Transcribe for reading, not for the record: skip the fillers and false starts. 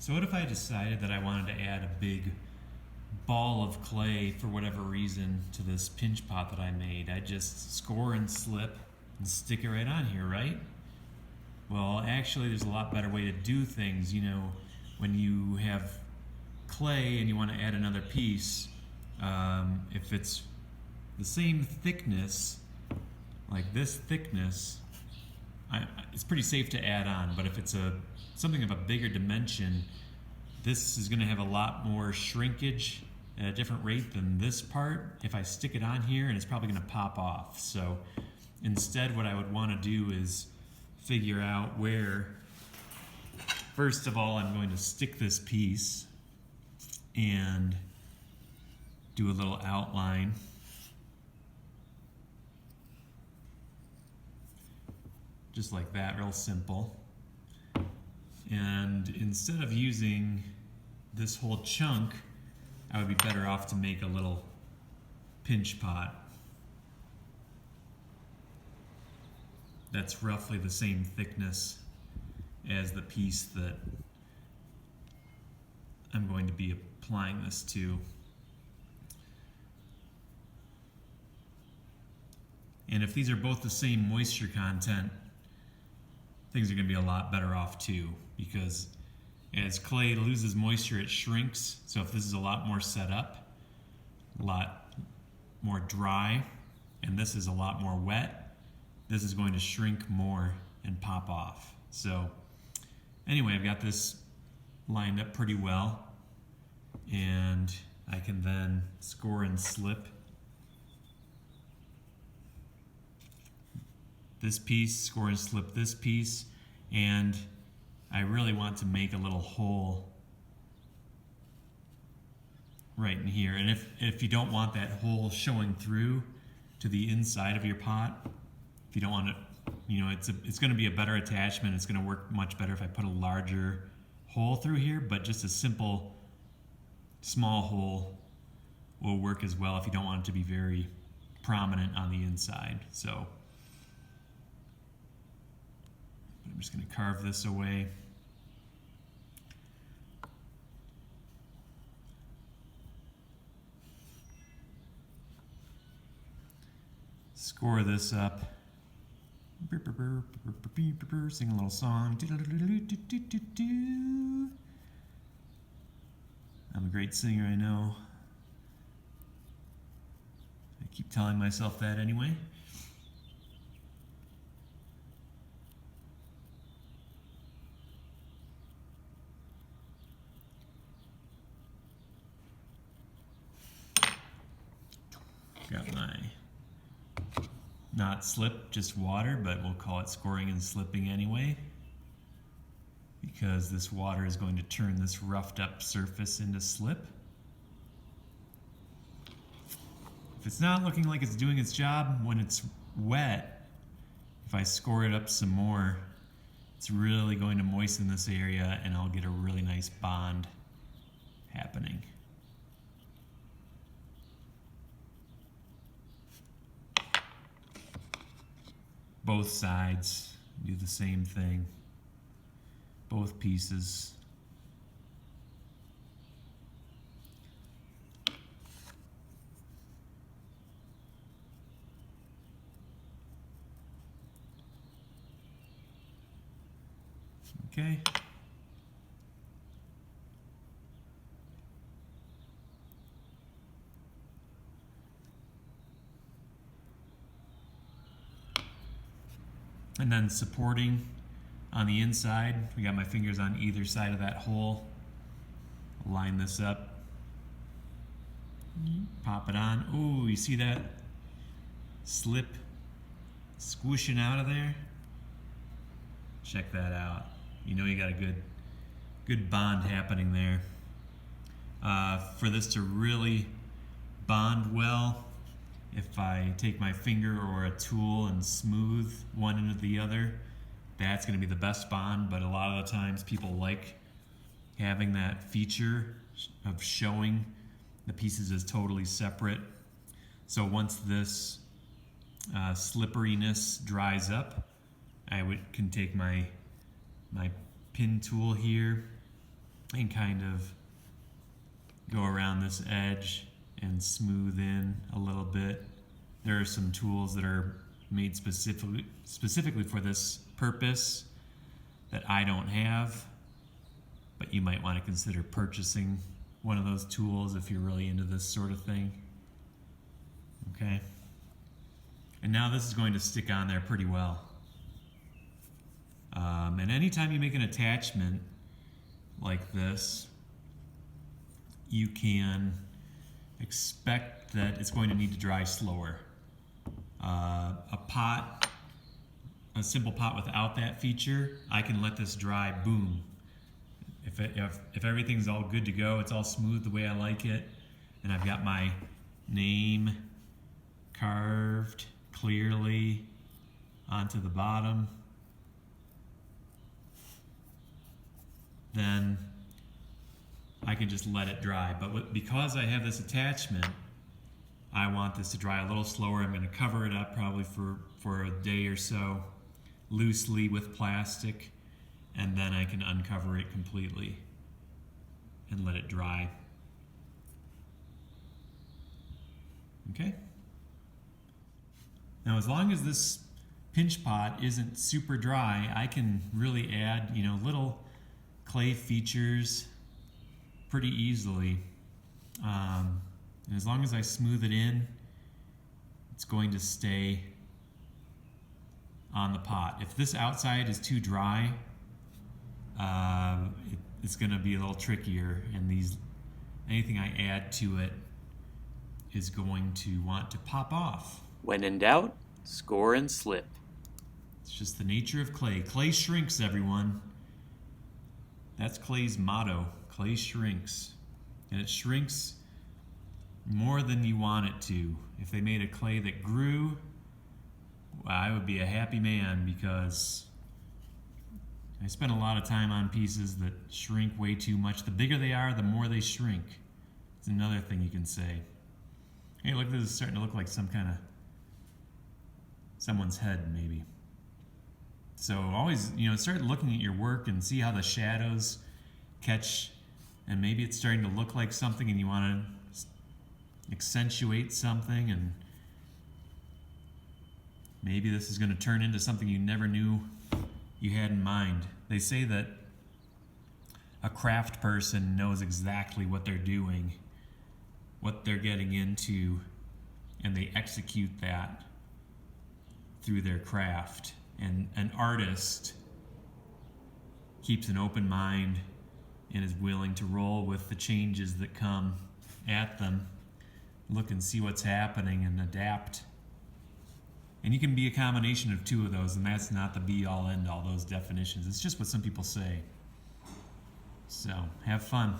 So what if I decided that I wanted to add a big ball of clay for whatever reason to this pinch pot that I made? I just score and slip and stick it right on here, right? Well, actually there's a lot better way to do things. You know, when you have clay and you want to add another piece, if it's the same thickness, like this thickness, it's pretty safe to add on. But if it's something of a bigger dimension, this is going to have a lot more shrinkage at a different rate than this part. If I stick it on here, and it's probably going to pop off. So instead, what I would want to do is figure out where, first of all, I'm going to stick this piece and do a little outline. Just like that, real simple. And instead of using this whole chunk, I would be better off to make a little pinch pot. That's roughly the same thickness as the piece that I'm going to be applying this to. And if these are both the same moisture content, things are going to be a lot better off too, because as clay loses moisture, it shrinks. So if this is a lot more set up, a lot more dry, and this is a lot more wet, this is going to shrink more and pop off. So anyway, I've got this lined up pretty well, and I can then score and slip this piece, score and slip this piece, and I really want to make a little hole right in here. And if you don't want that hole showing through to the inside of your pot, if you don't want it, you know, it's going to be a better attachment. It's going to work much better if I put a larger hole through here, but just a simple small hole will work as well if you don't want it to be very prominent on the inside. So I'm just going to carve this away. Score this up. Sing a little song. I'm a great singer, I know. I keep telling myself that anyway. Got my not slip, just water, but we'll call it scoring and slipping anyway, because this water is going to turn this roughed up surface into slip. If it's not looking like it's doing its job when it's wet, if I score it up some more, it's really going to moisten this area and I'll get a really nice bond happening. Both sides do the same thing. Both pieces. Okay. And then supporting on the inside, we got my fingers on either side of that hole. Line this up. Pop it on. Ooh, you see that slip squishing out of there? Check that out. You know you got a good bond happening there. For this to really bond well, if I take my finger or a tool and smooth one into the other, that's going to be the best bond. But a lot of the times people like having that feature of showing the pieces as totally separate. So once this slipperiness dries up, I can take my pin tool here and kind of go around this edge and smooth in a little bit. There are some tools that are made specifically for this purpose that I don't have, but you might want to consider purchasing one of those tools if you're really into this sort of thing. Okay. And now this is going to stick on there pretty well. And anytime you make an attachment like this, you can expect that it's going to need to dry slower. A simple pot without that feature, I can let this dry, boom. If everything's all good to go, it's all smooth the way I like it, and I've got my name carved clearly onto the bottom, then I can just let it dry. But because I have this attachment, I want this to dry a little slower. I'm going to cover it up probably for a day or so, loosely with plastic, and then I can uncover it completely and let it dry. Okay? Now, as long as this pinch pot isn't super dry, I can really add, little clay features pretty easily. And as long as I smooth it in, it's going to stay on the pot. If this outside is too dry, it's going to be a little trickier, and anything I add to it is going to want to pop off. When in doubt, score and slip. It's just the nature of clay. Clay shrinks, everyone. That's clay's motto. Clay shrinks. And it shrinks more than you want it to. If they made a clay that grew, I would be a happy man, because I spend a lot of time on pieces that shrink way too much. The bigger they are, the more they shrink. It's another thing you can say. Hey, look, this is starting to look like someone's head, maybe. So always, start looking at your work and see how the shadows catch, and maybe it's starting to look like something and you want to accentuate something, and maybe this is going to turn into something you never knew you had in mind. They say that a craft person knows exactly what they're doing, what they're getting into, and they execute that through their craft. And an artist keeps an open mind and is willing to roll with the changes that come at them, look and see what's happening and adapt. And you can be a combination of two of those, and that's not the be-all, end-all, those definitions. It's just what some people say. So, have fun.